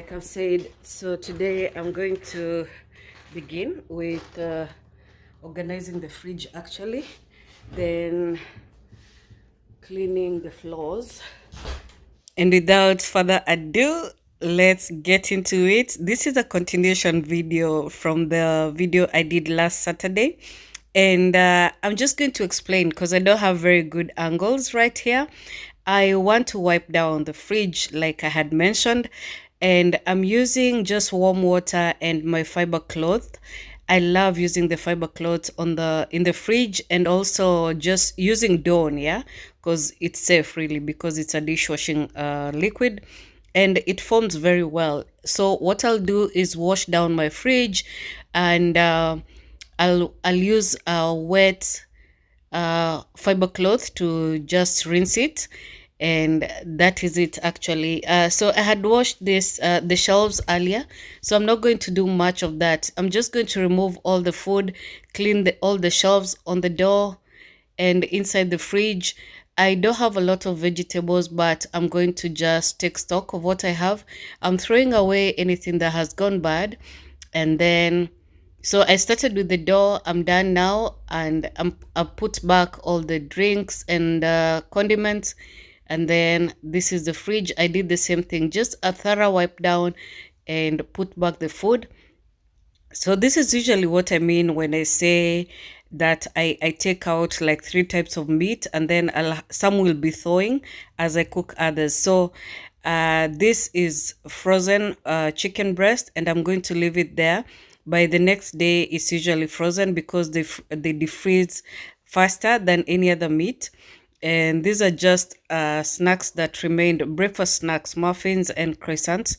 like I've said, so today I'm going to begin with organizing the fridge actually, then cleaning the floors. And without further ado, let's get into it. This is a continuation video from the video I did last Saturday. And I'm just going to explain because I don't have very good angles right here. I want to wipe down the fridge like I had mentioned, and I'm using just warm water and my fiber cloth. I love using the fiber cloth in the fridge, and also just using Dawn, yeah, because it's safe really, because it's a dishwashing liquid and it forms very well. So what I'll do is wash down my fridge, and I'll use a wet fiber cloth to just rinse it, and that is it actually. So I had washed the shelves earlier, so I'm not going to do much of that. I'm just going to remove all the food, clean all the shelves on the door and inside the fridge. I don't have a lot of vegetables, but I'm going to just take stock of what I have. I'm throwing away anything that has gone bad, and then so I started with the door. I'm done now, and I put back all the drinks and condiments, and then this is the fridge. I did the same thing, just a thorough wipe down and put back the food. So this is usually what I mean when I say that I take out like 3 types of meat, and then some will be thawing as I cook others. So this is frozen chicken breast, and I'm going to leave it there. By the next day, it's usually frozen because they defreeze faster than any other meat. And these are just snacks that remained, breakfast snacks, muffins and croissants.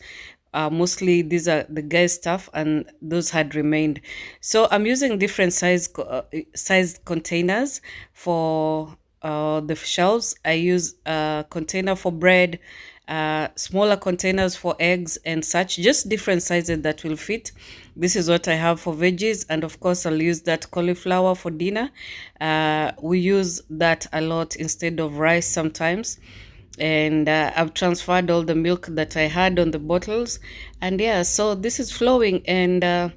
Mostly these are the guys stuff, and those had remained. So I'm using different sized containers for the shelves. I use a container for bread, smaller containers for eggs and such, just different sizes that will fit. This is what I have for veggies, and of course I'll use that cauliflower for dinner. We use that a lot instead of rice sometimes. And I've transferred all the milk that I had on the bottles, and yeah, so this is flowing. And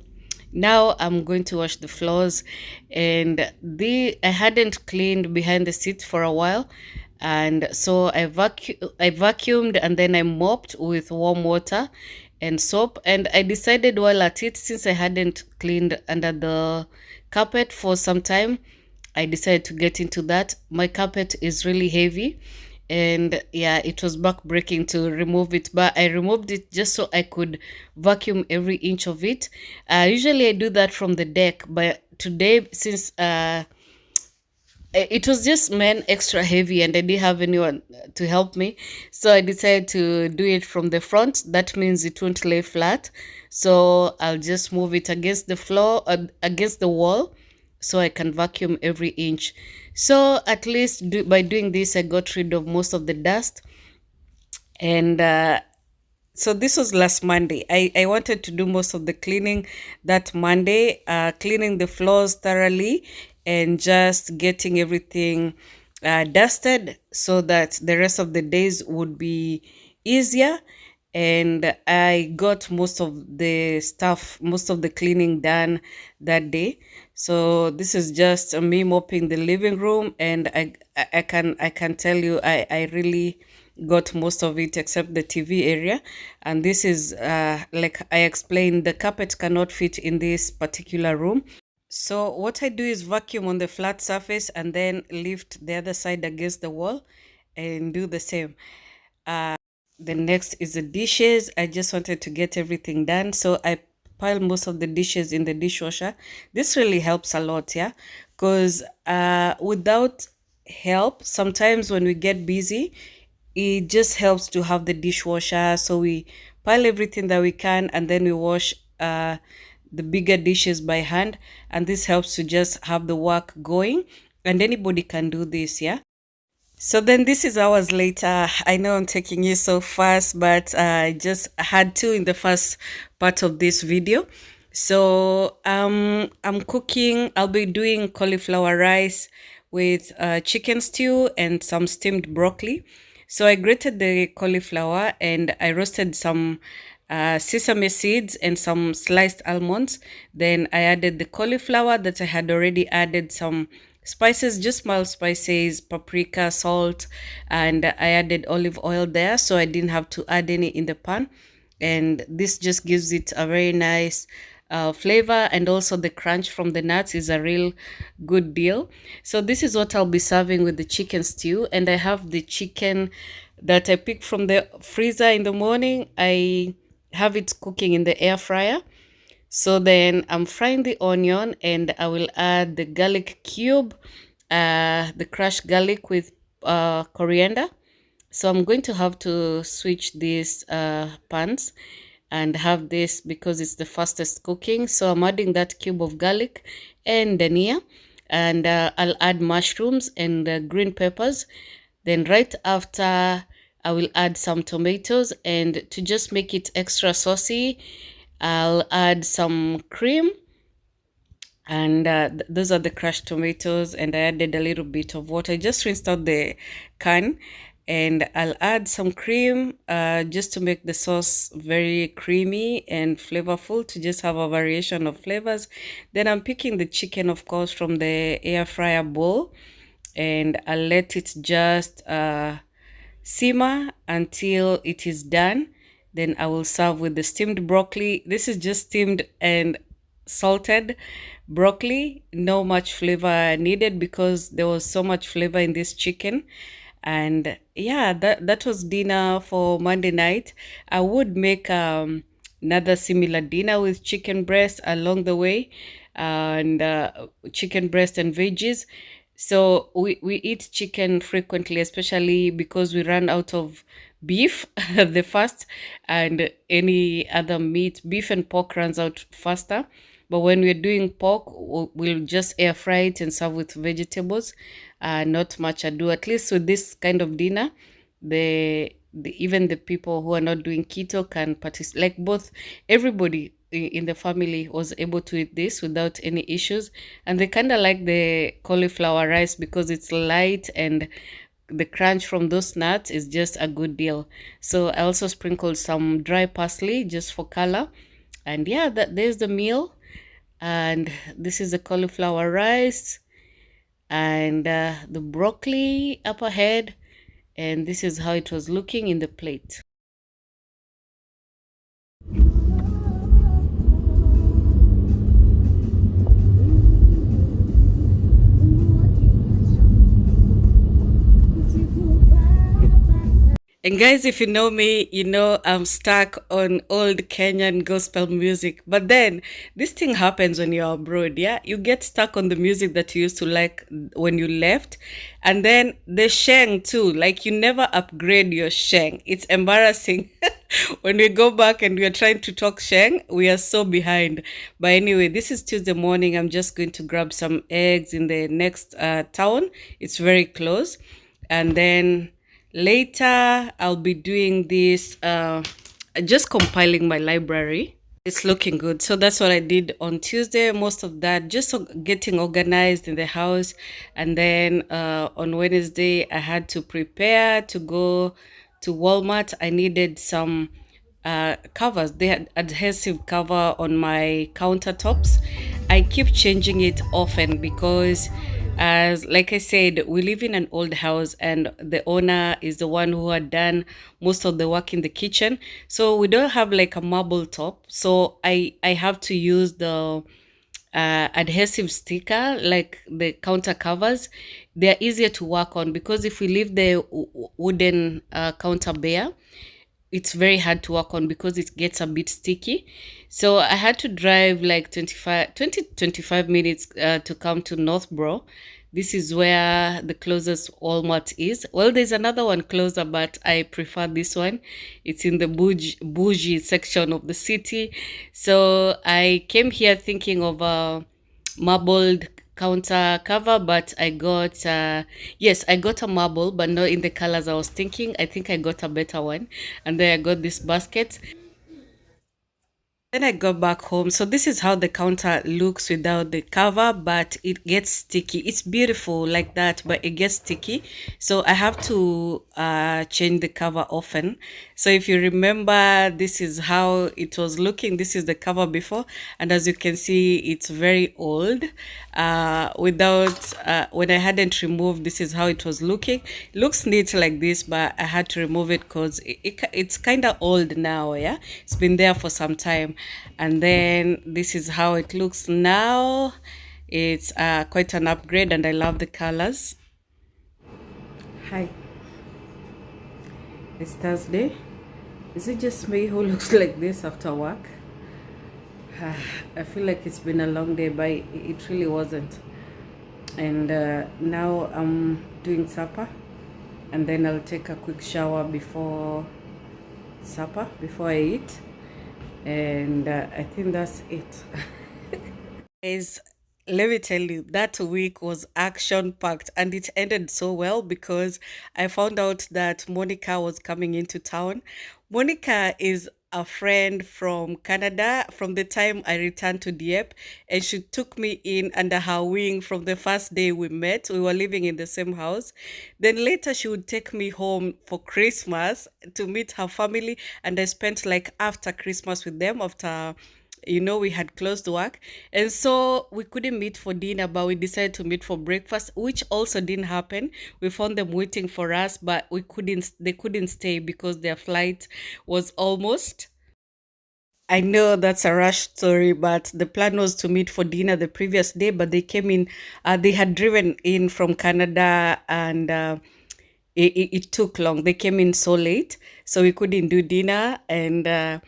now I'm going to wash the floors, and I hadn't cleaned behind the seats for a while, and so I vacuumed, and then I mopped with warm water and soap. And I decided while at it, since I hadn't cleaned under the carpet for some time, I decided to get into that. My carpet is really heavy, and yeah, it was back-breaking to remove it, but I removed it just so I could vacuum every inch of it. Usually I do that from the deck, but today, since it was just extra heavy and I didn't have anyone to help me, so I decided to do it from the front. That means it won't lay flat, so I'll just move it against the floor, against the wall, so I can vacuum every inch. So at least by doing this, I got rid of most of the dust. And so this was last Monday. I wanted to do most of the cleaning that Monday, cleaning the floors thoroughly and just getting everything dusted so that the rest of the days would be easier. And I got most of the stuff, most of the cleaning done that day. So this is just me mopping the living room, and I can tell you I really got most of it except the TV area. And this is like I explained, the carpet cannot fit in this particular room. So what I do is vacuum on the flat surface and then lift the other side against the wall and do the same. The next is the dishes. I just wanted to get everything done, so I pile most of the dishes in the dishwasher. This really helps a lot, yeah, because without help, sometimes when we get busy, it just helps to have the dishwasher. So we pile everything that we can, and then we wash the bigger dishes by hand, and this helps to just have the work going, and anybody can do this, yeah. So then this is hours later. I know I'm taking you so fast, but I just had to in the first part of this video. So I'm cooking. I'll be doing cauliflower rice with chicken stew and some steamed broccoli. So I grated the cauliflower and I roasted some sesame seeds and some sliced almonds. Then I added the cauliflower that I had already added some spices, just mild spices, paprika, salt, and I added olive oil there, so I didn't have to add any in the pan. And this just gives it a very nice flavor, and also the crunch from the nuts is a real good deal. So this is what I'll be serving with the chicken stew, and I have the chicken that I picked from the freezer in the morning. I have it cooking in the air fryer. So then I'm frying the onion, and I will add the garlic cube, the crushed garlic with coriander. So I'm going to have to switch these pans and have this because it's the fastest cooking. So I'm adding that cube of garlic and dhania, and I'll add mushrooms and green peppers. Then right after, I will add some tomatoes, and to just make it extra saucy, I'll add some cream, and those are the crushed tomatoes, and I added a little bit of water. I just rinsed out the can, and I'll add some cream just to make the sauce very creamy and flavorful, to just have a variation of flavors. Then I'm picking the chicken, of course, from the air fryer bowl, and I'll let it just simmer until it is done. Then I will serve with the steamed broccoli. This is just steamed and salted broccoli. No much flavor needed because there was so much flavor in this chicken. And yeah, that was dinner for Monday night. I would make another similar dinner with chicken breast along the way, and chicken breast and veggies. So we eat chicken frequently, especially because we run out of beef the first, and any other meat, beef and pork runs out faster. But when we're doing pork, we'll just air fry it and serve with vegetables. Not much ado. At least with this kind of dinner, even the people who are not doing keto can participate. Like both, everybody in the family was able to eat this without any issues, and they kind of like the cauliflower rice because it's light, and the crunch from those nuts is just a good deal. So I also sprinkled some dry parsley just for color, and yeah, there's the meal. And this is the cauliflower rice, and the broccoli up ahead, and this is how it was looking in the plate. And guys, if you know me, you know I'm stuck on old Kenyan gospel music. But then this thing happens when you're abroad, yeah? You get stuck on the music that you used to like when you left. And then the sheng too, like you never upgrade your sheng. It's embarrassing. When we go back and we are trying to talk sheng, we are so behind. But anyway, this is Tuesday morning. I'm just going to grab some eggs in the next town. It's very close. And then later, I'll be doing this, just compiling my library. It's looking good. So that's what I did on Tuesday. Most of that, just getting organized in the house. And then on Wednesday, I had to prepare to go to Walmart. I needed some covers. They had adhesive cover on my countertops. I keep changing it often because, as like I said, we live in an old house, and the owner is the one who had done most of the work in the kitchen. So we don't have like a marble top. So I have to use the adhesive sticker, like the counter covers. They're easier to work on because if we leave the wooden counter bare, it's very hard to work on because it gets a bit sticky. So I had to drive like 25 minutes to come to Northbrough. This is where the closest Walmart is. Well, there's another one closer, but I prefer this one. It's in the bougie section of the city. So I came here thinking of a marbled counter cover, but I got yes, I got a marble, but not in the colors I was thinking. I think I got a better one, and then I got this basket. Then I got back home. So this is how the counter looks without the cover, but it gets sticky. It's beautiful like that, but it gets sticky. So I have to change the cover often. So if you remember, this is how it was looking. This is the cover before, and as you can see, it's very old. Without when I hadn't removed, this is how it was looking. It looks neat like this, but I had to remove it because it's kind of old now. Yeah, it's been there for some time. And then this is how it looks now. It's quite an upgrade, and I love the colors. Hi, it's Thursday. Is it just me who looks like this after work? I feel like it's been a long day, but it really wasn't. And now I'm doing supper, and then I'll take a quick shower before supper, before I eat. And I think that's it. Guys, let me tell you, that week was action packed and it ended so well because I found out that Monica was coming into town. Monica is a friend from Canada from the time I returned to Dieppe, and she took me in under her wing from the first day we met. We were living in the same house. Then later she would take me home for Christmas to meet her family, and I spent like after Christmas with them after we had closed work, and so we couldn't meet for dinner, but we decided to meet for breakfast, which also didn't happen. We found them waiting for us, but they couldn't stay because their flight was almost. I know that's a rush story, but the plan was to meet for dinner the previous day, but they came in, they had driven in from Canada, and it took long. They came in so late, so we couldn't do dinner. And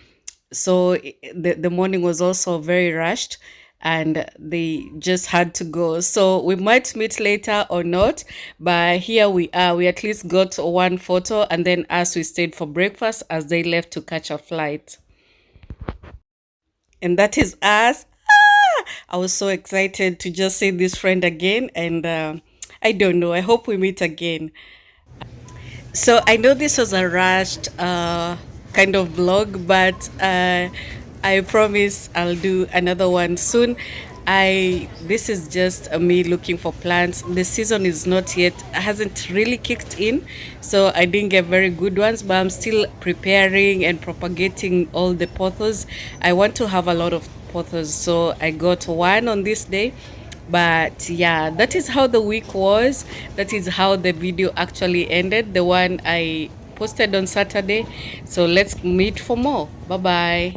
so the morning was also very rushed, and they just had to go. So we might meet later or not, but here we are. We at least got one photo, and then us, we stayed for breakfast as they left to catch a flight. And that is us. I was so excited to just see this friend again, and I don't know. I hope we meet again. So I know this was a rushed kind of vlog, but I promise I'll do another one soon. I This is just me looking for plants. The season is not yet, hasn't really kicked in, so I didn't get very good ones, but I'm still preparing and propagating all the pothos. I want to have a lot of pothos, so I got one on this day. But yeah, that is how the week was. That is how the video actually ended, the one I posted on Saturday. So let's meet for more. Bye bye.